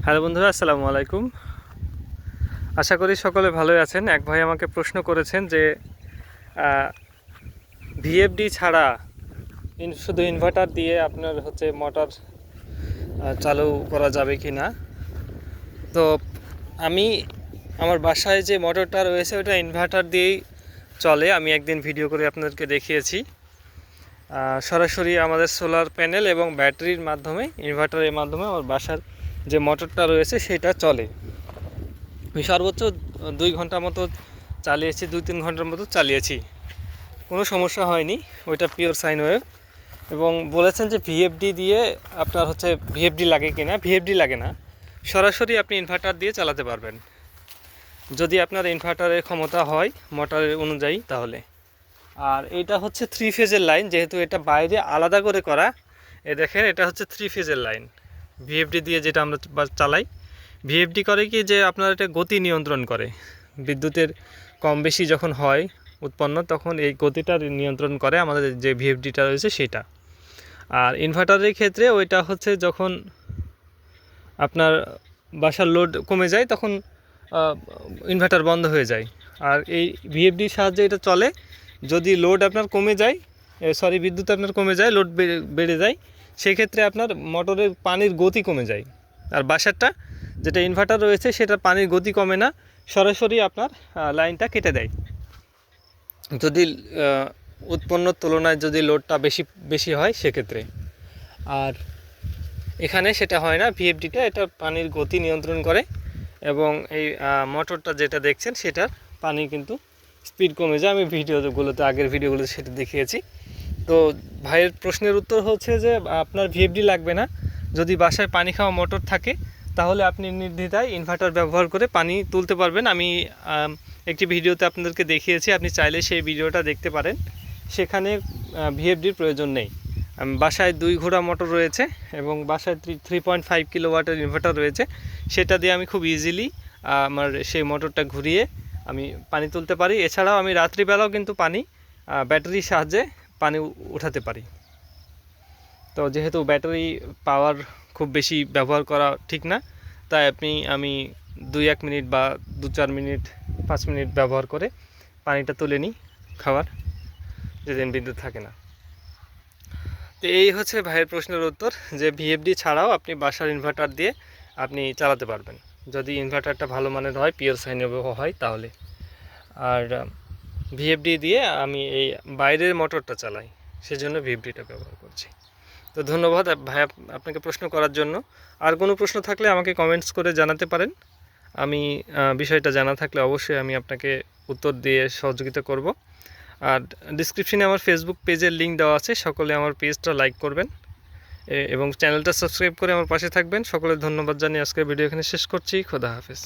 Hello বন্ধুরা, আসসালামু আলাইকুম। আশা করি সকলে ভালোই আছেন। এক ভাই আমাকে প্রশ্ন করেছেন যে ভিএফডি ছাড়া শুধু ইনভার্টার দিয়ে আপনার মোটর চালু করা যাবে কি না। তো আমি আমার বাসায় যে মোটরটা রয়েছে ওটা ইনভার্টার দিয়েই চলে। আমি একদিন ভিডিও করে আপনাদেরকে দেখিয়েছি। সরাসরি আমাদের সোলার প্যানেল এবং ব্যাটারির মাধ্যমে, ইনভার্টারের মাধ্যমে আমার বাসার যে মোটরটা রয়েছে সেটা চলে। আমি সর্বোচ্চ 2 ঘন্টা মতো চালিয়েছি, 2-3 ঘন্টার মতো চালিয়েছি, কোনো সমস্যা হয়নি। ওইটা পিওর সাইন ওয়েভ। এবং বলেছেন যে ভিএফডি দিয়ে আপনার ভিএফডি লাগে কি না। ভিএফডি লাগে না, সরাসরি আপনি ইনভার্টার দিয়ে চালাতে পারবেন যদি আপনার ইনভার্টারের ক্ষমতা হয় মোটরের অনুযায়ী তাহলে। আর এটা 3 ফেজের লাইন, যেহেতু এটা বাইরে আলাদা করে করা। দেখেন, এটা 3 ফেজের লাইন। ভিএফডি দিয়ে যেটা আমরা চালাই, ভিএফডি করে কি যে আপনার এটা গতি নিয়ন্ত্রণ করে। বিদ্যুতের কম বেশি যখন হয় উৎপন্ন, তখন এই গতিটা নিয়ন্ত্রণ করে আমাদের যে ভিএফডিটা রয়েছে সেটা। আর ইনভার্টারের ক্ষেত্রে ওইটা যখন আপনার বাসার লোড কমে যায় তখন ইনভার্টার বন্ধ হয়ে যায়। আর এই ভিএফডির সাহায্যে এটা চলে। যদি লোড আপনার কমে যায়, বিদ্যুৎ আপনার কমে যায়, লোড বেড়ে যায়, সেক্ষেত্রে আপনার মোটরের পানির গতি কমে যায়। আর বাসারটা যেটা ইনভার্টার রয়েছে সেটা পানির গতি কমে না, সরাসরি আপনার লাইনটা কেটে দেয় যদি উৎপন্নর তুলনায় যদি লোডটা বেশি হয় সেক্ষেত্রে। আর এখানে সেটা হয় না। ভিএফডিটা এটা পানির গতি নিয়ন্ত্রণ করে এবং এই মোটরটা যেটা দেখছেন সেটার পানি কিন্তু স্পিড কমে যায়। আমি আগের ভিডিওগুলোতে সেটা দেখিয়েছি। তো ভাইয়ের প্রশ্নের উত্তর যে আপনার ভিএফডি লাগবে না। যদি বাসায় পানি খাওয়া মোটর থাকে তাহলে আপনি নির্দ্বিধায় ইনভার্টার ব্যবহার করে পানি তুলতে পারবেন। আমি একটি ভিডিওতে আপনাদেরকে দেখিয়েছি, আপনি চাইলে সেই ভিডিওটা দেখতে পারেন। সেখানে ভিএফডির প্রয়োজন নেই। বাসায় 2 ঘোড়া মোটর রয়েছে এবং বাসায় 3.5 কিলোওয়াটের ইনভার্টার রয়েছে। সেটা দিয়ে আমি খুব ইজিলি আমার সেই মোটরটা ঘুরিয়ে আমি পানি তুলতে পারি। এছাড়াও আমি রাত্রিবেলাও কিন্তু পানি ব্যাটারির সাহায্যে পানি উঠাতে পারি। তো যেহেতু ব্যাটারি পাওয়ার খুব বেশি ব্যবহার করা ঠিক না, তাই আমি 2-1 মিনিট বা 2-4 মিনিট 5 মিনিট ব্যবহার করে পানিটা তুলে নিই খাওয়ার, যেদিন বিদ্যুৎ থাকে না। তো এই ভাইয়ের প্রশ্নের উত্তর যে ভিএফডি ছাড়াও আপনি বাসার ইনভার্টার দিয়ে আপনি চালাতে পারবেন যদি ইনভার্টারটা ভালো মানের হয়, পিওর সাইন ওয়েভ হয় তাহলে। আর ভিএফডি দিয়ে আমি এই বাইরের মোটরটা চালাই, সেজন্য ভিএফডিটা ব্যবহার করছি। তো ধন্যবাদ ভাই আপনাকে প্রশ্ন করার জন্য। আর কোনো প্রশ্ন থাকলে আমাকে কমেন্টস করে জানাতে পারেন। আমি বিষয়টা জানা থাকলে অবশ্যই আমি আপনাকে উত্তর দিয়ে সহযোগিতা করব। আর ডিসক্রিপশনে আমার ফেসবুক পেজের লিঙ্ক দেওয়া আছে, সকলে আমার পেজটা লাইক করবেন এবং চ্যানেলটা সাবস্ক্রাইব করে আমার পাশে থাকবেন। সকলের ধন্যবাদ জানিয়ে আজকের ভিডিও এখানে শেষ করছি। খোদা হাফেজ।